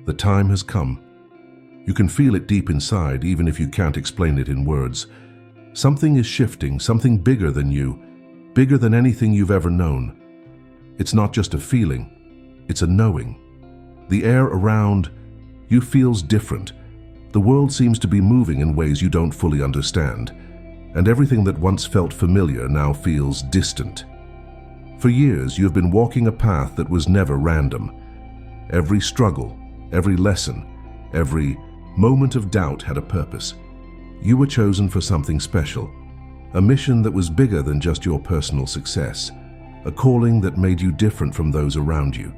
The time has come. You can feel it deep inside, even if you can't explain it in words. Something is shifting, something bigger than you, bigger than anything you've ever known. It's not just a feeling, it's a knowing. The air around you feels different. The world seems to be moving in ways you don't fully understand, and everything that once felt familiar now feels distant. For years, you have been walking a path that was never random. Every struggle, every lesson, every moment of doubt had a purpose. You were chosen for something special, a mission that was bigger than just your personal success, a calling that made you different from those around you.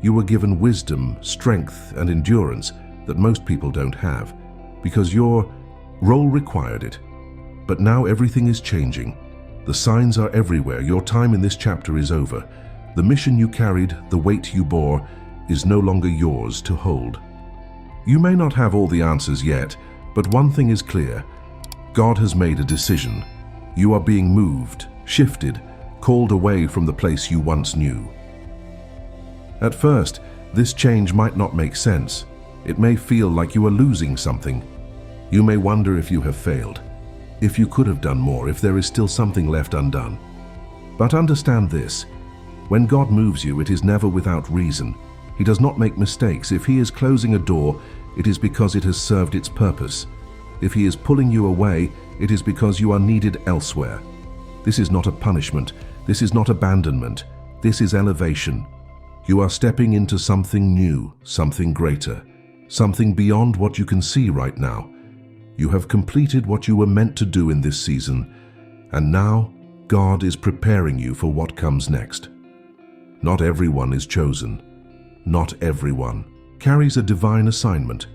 You were given wisdom, strength, and endurance that most people don't have, because your role required it. But now everything is changing. The signs are everywhere. Your time in this chapter is over. The mission you carried, the weight you bore, is no longer yours to hold. You may not have all the answers yet, but one thing is clear. God has made a decision. You are being moved, shifted, called away from the place you once knew. At first, this change might not make sense. It may feel like you are losing something. You may wonder if you have failed, if you could have done more, if there is still something left undone. But understand this, when God moves you, it is never without reason. He does not make mistakes. If He is closing a door, it is because it has served its purpose. If He is pulling you away, it is because you are needed elsewhere. This is not a punishment. This is not abandonment. This is elevation. You are stepping into something new, something greater, something beyond what you can see right now. You have completed what you were meant to do in this season, and now God is preparing you for what comes next. Not everyone is chosen. Not everyone carries a divine assignment.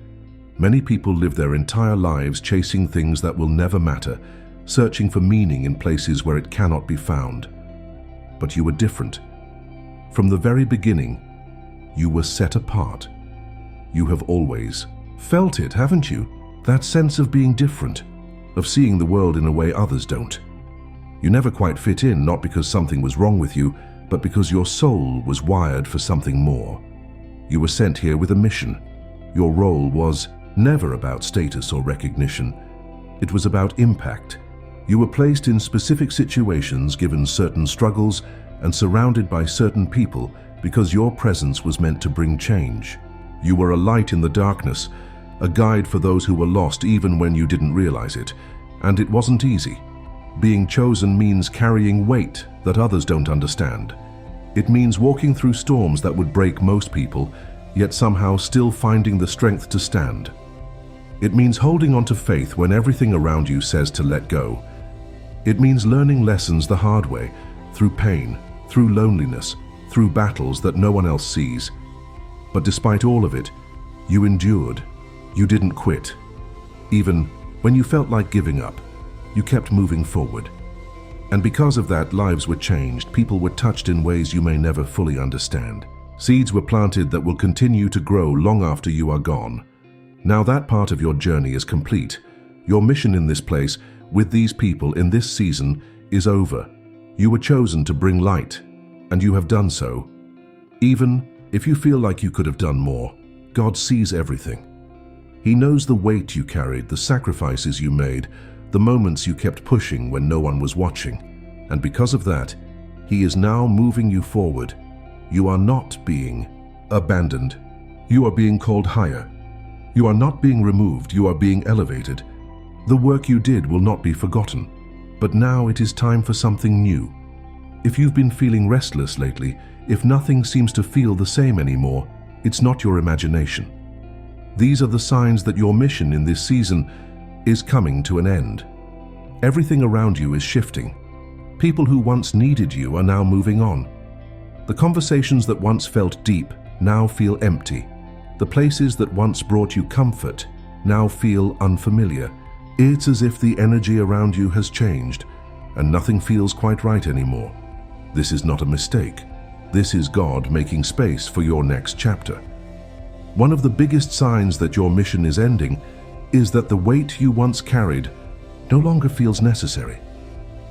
Many people live their entire lives chasing things that will never matter, searching for meaning in places where it cannot be found. But you were different. From the very beginning, you were set apart. You have always felt it, haven't you? That sense of being different, of seeing the world in a way others don't. You never quite fit in, not because something was wrong with you, but because your soul was wired for something more. You were sent here with a mission. Your role was never about status or recognition. It was about impact. You were placed in specific situations, given certain struggles, and surrounded by certain people because your presence was meant to bring change. You were a light in the darkness, a guide for those who were lost even when you didn't realize it. And it wasn't easy. Being chosen means carrying weight that others don't understand. It means walking through storms that would break most people, yet somehow still finding the strength to stand. It means holding on to faith when everything around you says to let go. It means learning lessons the hard way, through pain, through loneliness, through battles that no one else sees. But despite all of it, you endured. You didn't quit. Even when you felt like giving up, you kept moving forward. And because of that, lives were changed. People were touched in ways you may never fully understand. Seeds were planted that will continue to grow long after you are gone. Now that part of your journey is complete. Your mission in this place, with these people in this season, is over. You were chosen to bring light, and you have done so. Even if you feel like you could have done more, God sees everything. He knows the weight you carried, the sacrifices you made, the moments you kept pushing when no one was watching. And because of that, He is now moving you forward. You are not being abandoned. You are being called higher. You are not being removed, you are being elevated. The work you did will not be forgotten. But now it is time for something new. If you've been feeling restless lately, if nothing seems to feel the same anymore, it's not your imagination. These are the signs that your mission in this season is coming to an end. Everything around you is shifting. People who once needed you are now moving on. The conversations that once felt deep now feel empty. The places that once brought you comfort now feel unfamiliar. It's as if the energy around you has changed, and nothing feels quite right anymore. This is not a mistake. This is God making space for your next chapter. One of the biggest signs that your mission is ending is that the weight you once carried no longer feels necessary.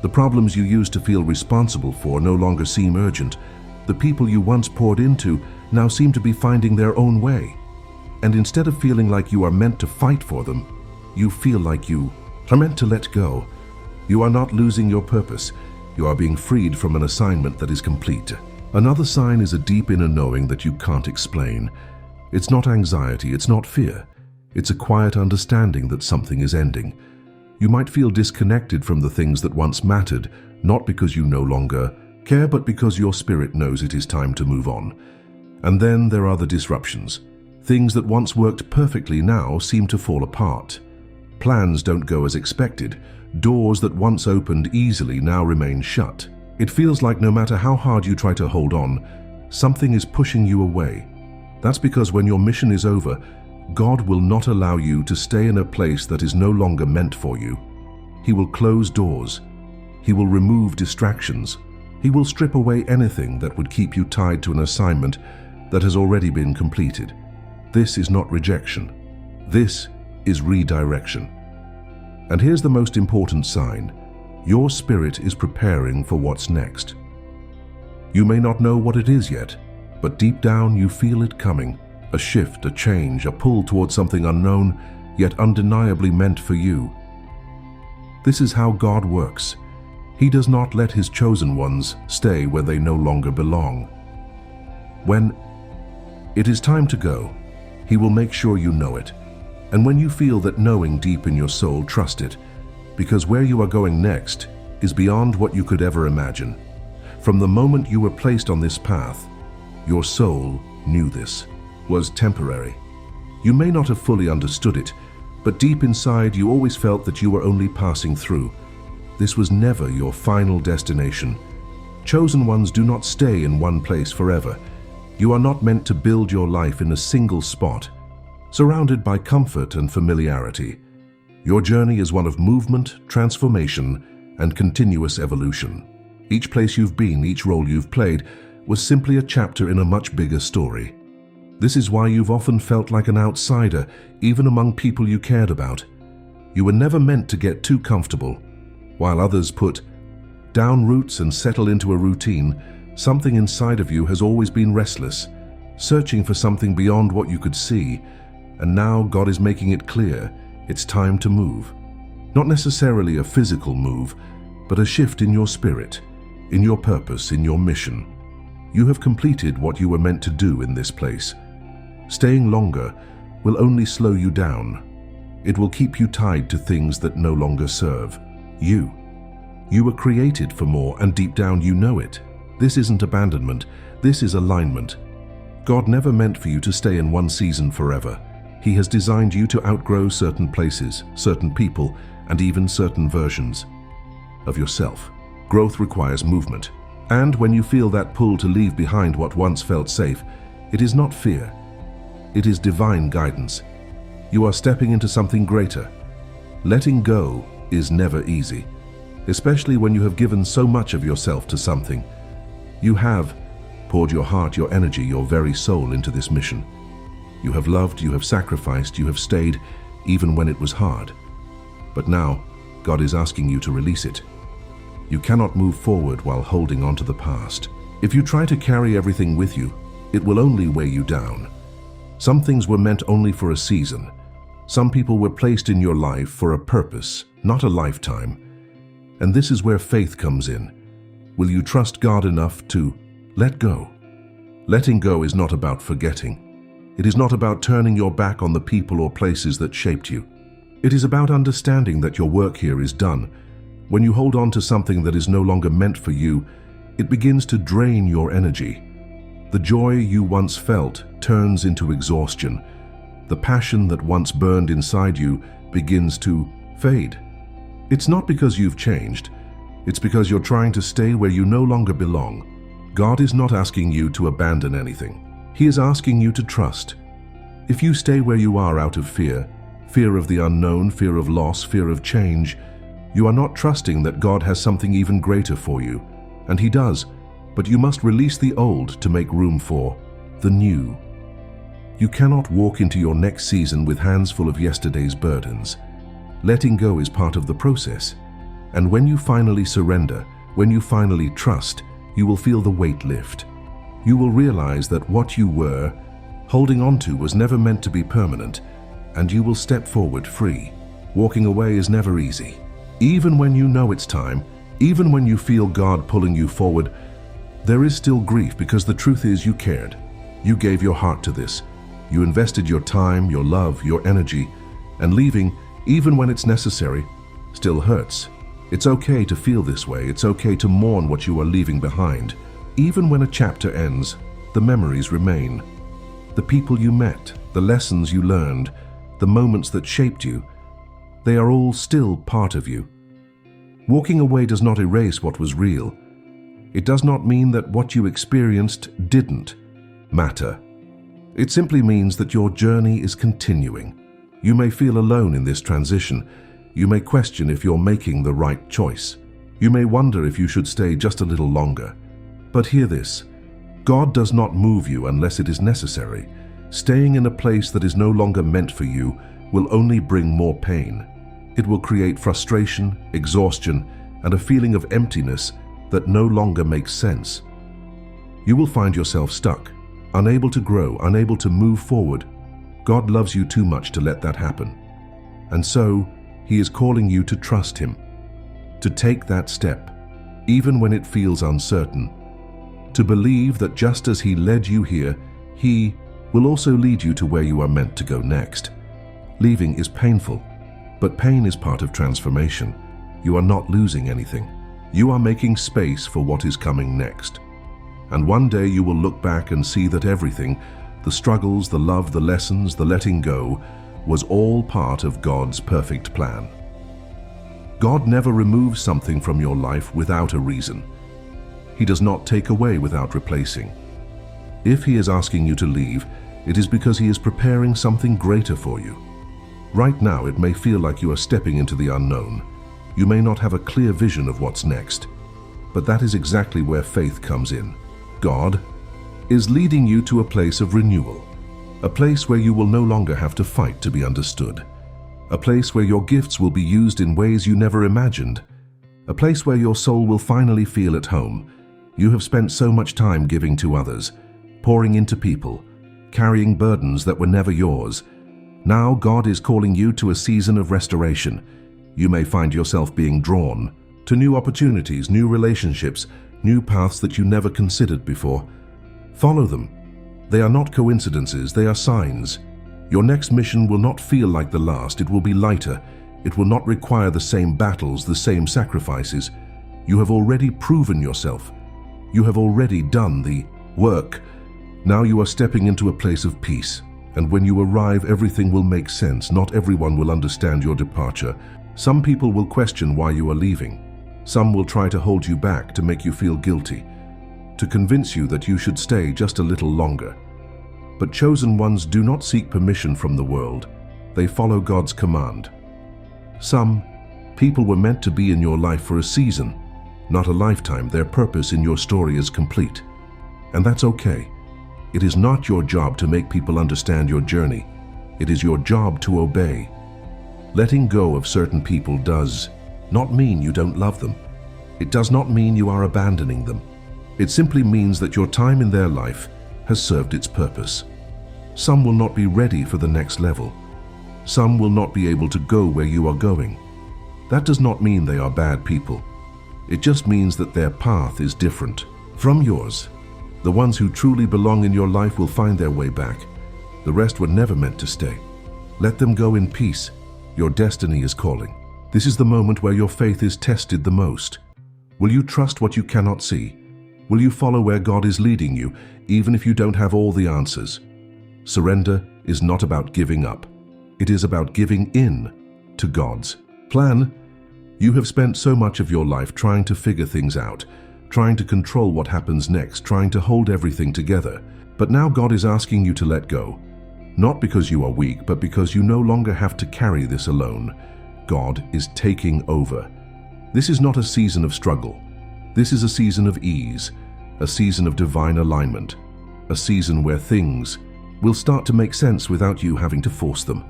The problems you used to feel responsible for no longer seem urgent. The people you once poured into now seem to be finding their own way. And instead of feeling like you are meant to fight for them, you feel like you are meant to let go. You are not losing your purpose. You are being freed from an assignment that is complete. Another sign is a deep inner knowing that you can't explain. It's not anxiety, it's not fear. It's a quiet understanding that something is ending. You might feel disconnected from the things that once mattered, not because you no longer care, but because your spirit knows it is time to move on. And then there are the disruptions. Things that once worked perfectly now seem to fall apart. Plans don't go as expected. Doors that once opened easily now remain shut. It feels like no matter how hard you try to hold on, something is pushing you away. That's because when your mission is over, God will not allow you to stay in a place that is no longer meant for you. He will close doors. He will remove distractions. He will strip away anything that would keep you tied to an assignment that has already been completed. This is not rejection. This is redirection. And here's the most important sign. Your spirit is preparing for what's next. You may not know what it is yet, but deep down you feel it coming. A shift, a change, a pull towards something unknown, yet undeniably meant for you. This is how God works. He does not let His chosen ones stay where they no longer belong. When it is time to go, He will make sure you know it. And when you feel that knowing deep in your soul, trust it, because where you are going next is beyond what you could ever imagine. From the moment you were placed on this path, your soul knew this was temporary. You may not have fully understood it, but deep inside you always felt that you were only passing through. This was never your final destination. Chosen ones do not stay in one place forever. You are not meant to build your life in a single spot, surrounded by comfort and familiarity. Your journey is one of movement, transformation, and continuous evolution. Each place you've been, each role you've played, was simply a chapter in a much bigger story. This is why you've often felt like an outsider, even among people you cared about. You were never meant to get too comfortable. While others put down roots and settle into a routine, something inside of you has always been restless, searching for something beyond what you could see. And now God is making it clear it's time to move. Not necessarily a physical move, but a shift in your spirit, in your purpose, in your mission. You have completed what you were meant to do in this place. Staying longer will only slow you down. It will keep you tied to things that no longer serve you. You were created for more, and deep down you know it. This isn't abandonment, this is alignment. God never meant for you to stay in one season forever. He has designed you to outgrow certain places, certain people, and even certain versions of yourself. Growth requires movement. And when you feel that pull to leave behind what once felt safe, it is not fear. It is divine guidance. You are stepping into something greater. Letting go is never easy, especially when you have given so much of yourself to something. You have poured your heart, your energy, your very soul into this mission. You have loved, you have sacrificed, you have stayed, even when it was hard. But now, God is asking you to release it. You cannot move forward while holding on to the past. If you try to carry everything with you, it will only weigh you down. Some things were meant only for a season. Some people were placed in your life for a purpose, not a lifetime. And this is where faith comes in. Will you trust God enough to let go? Letting go is not about forgetting. It is not about turning your back on the people or places that shaped you. It is about understanding that your work here is done. When you hold on to something that is no longer meant for you, it begins to drain your energy. The joy you once felt turns into exhaustion. The passion that once burned inside you begins to fade. It's not because you've changed. It's because you're trying to stay where you no longer belong. God is not asking you to abandon anything. He is asking you to trust. If you stay where you are out of fear of the unknown, fear of loss, fear of change, you are not trusting that God has something even greater for you. And He does, but you must release the old to make room for the new. You cannot walk into your next season with hands full of yesterday's burdens. Letting go is part of the process. And when you finally surrender, when you finally trust, you will feel the weight lift. You will realize that what you were Holding on to was never meant to be permanent, and you will step forward free. Walking away is never easy. Even when you know it's time, even when you feel God pulling you forward, there is still grief because the truth is you cared. You gave your heart to this. You invested your time, your love, your energy, and leaving, even when it's necessary, still hurts. It's okay to feel this way. It's okay to mourn what you are leaving behind. Even when a chapter ends, the memories remain. The people you met, the lessons you learned, the moments that shaped you, they are all still part of you. Walking away does not erase what was real. It does not mean that what you experienced didn't matter. It simply means that your journey is continuing. You may feel alone in this transition. You may question if you're making the right choice. You may wonder if you should stay just a little longer. But hear this: God does not move you unless it is necessary. Staying in a place that is no longer meant for you will only bring more pain. It will create frustration, exhaustion, and a feeling of emptiness that no longer makes sense. You will find yourself stuck, unable to grow, unable to move forward. God loves you too much to let that happen. And so, He is calling you to trust Him, to take that step, even when it feels uncertain, to believe that just as He led you here, He will also lead you to where you are meant to go next. Leaving is painful, but pain is part of transformation. You are not losing anything. You are making space for what is coming next. And one day you will look back and see that everything, the struggles, the love, the lessons, the letting go, was all part of God's perfect plan. God never removes something from your life without a reason. He does not take away without replacing. If He is asking you to leave, it is because He is preparing something greater for you. Right now, it may feel like you are stepping into the unknown. You may not have a clear vision of what's next, but that is exactly where faith comes in. God is leading you to a place of renewal, a place where you will no longer have to fight to be understood, a place where your gifts will be used in ways you never imagined, a place where your soul will finally feel at home. You have spent so much time giving to others, pouring into people, carrying burdens that were never yours. Now God is calling you to a season of restoration. You may find yourself being drawn to new opportunities, new relationships, new paths that you never considered before. Follow them. They are not coincidences, they are signs. Your next mission will not feel like the last. It will be lighter. It will not require the same battles, the same sacrifices. You have already proven yourself. You have already done the work. Now you are stepping into a place of peace. And when you arrive, everything will make sense. Not everyone will understand your departure. Some people will question why you are leaving. Some will try to hold you back, to make you feel guilty, to convince you that you should stay just a little longer. But chosen ones do not seek permission from the world. They follow God's command. Some people were meant to be in your life for a season, not a lifetime. Their purpose in your story is complete. And that's okay. It is not your job to make people understand your journey. It is your job to obey. Letting go of certain people does not mean you don't love them. It does not mean you are abandoning them. It simply means that your time in their life has served its purpose. Some will not be ready for the next level. Some will not be able to go where you are going. That does not mean they are bad people. It just means that their path is different from yours. The ones who truly belong in your life will find their way back. The rest were never meant to stay. Let them go in peace. Your destiny is calling. This is the moment where your faith is tested the most. Will you trust what you cannot see? Will you follow where God is leading you, even if you don't have all the answers? Surrender is not about giving up. It is about giving in to God's plan. You have spent so much of your life trying to figure things out, trying to control what happens next, trying to hold everything together. But now God is asking you to let go. Not because you are weak, but because you no longer have to carry this alone. God is taking over. This is not a season of struggle. This is a season of ease, a season of divine alignment, a season where things will start to make sense without you having to force them.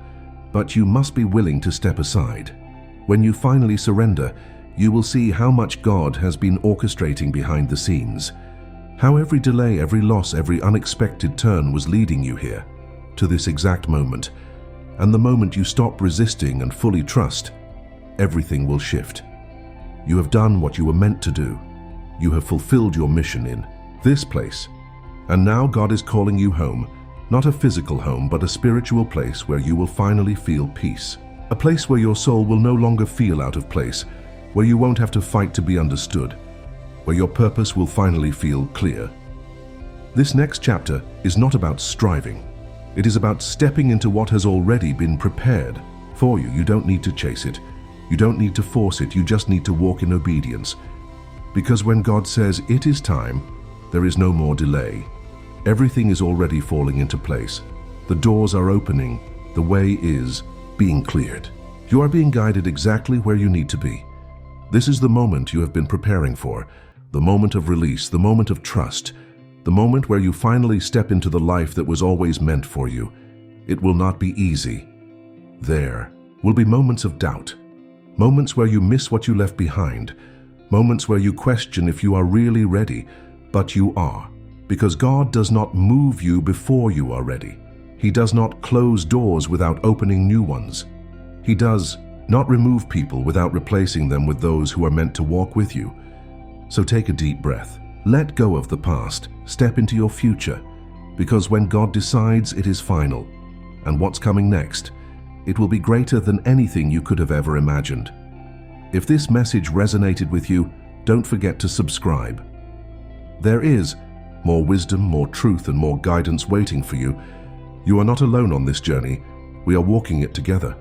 But you must be willing to step aside. When you finally surrender, you will see how much God has been orchestrating behind the scenes, how every delay, every loss, every unexpected turn was leading you here. to this exact moment, and the moment you stop resisting and fully trust, everything will shift. You have done what you were meant to do. You have fulfilled your mission in this place. And now God is calling you home, not a physical home, but a spiritual place where you will finally feel peace. A place where your soul will no longer feel out of place, where you won't have to fight to be understood, where your purpose will finally feel clear. This next chapter is not about striving. It is about stepping into what has already been prepared for you. You don't need to chase it. You don't need to force it. You just need to walk in obedience. Because when God says it is time, there is no more delay. Everything is already falling into place. The doors are opening. The way is being cleared. You are being guided exactly where you need to be. This is the moment you have been preparing for, the moment of release, the moment of trust, the moment where you finally step into the life that was always meant for you. It will not be easy. There will be moments of doubt, moments where you miss what you left behind, moments where you question if you are really ready, but you are, because God does not move you before you are ready. He does not close doors without opening new ones. He does not remove people without replacing them with those who are meant to walk with you. So take a deep breath. Let go of the past. Step into your future. Because when God decides, it is final. And what's coming next, it will be greater than anything you could have ever imagined. If this message resonated with you, don't forget to subscribe. There is more wisdom, more truth, and more guidance waiting for you. You are not alone on this journey. We are walking it together.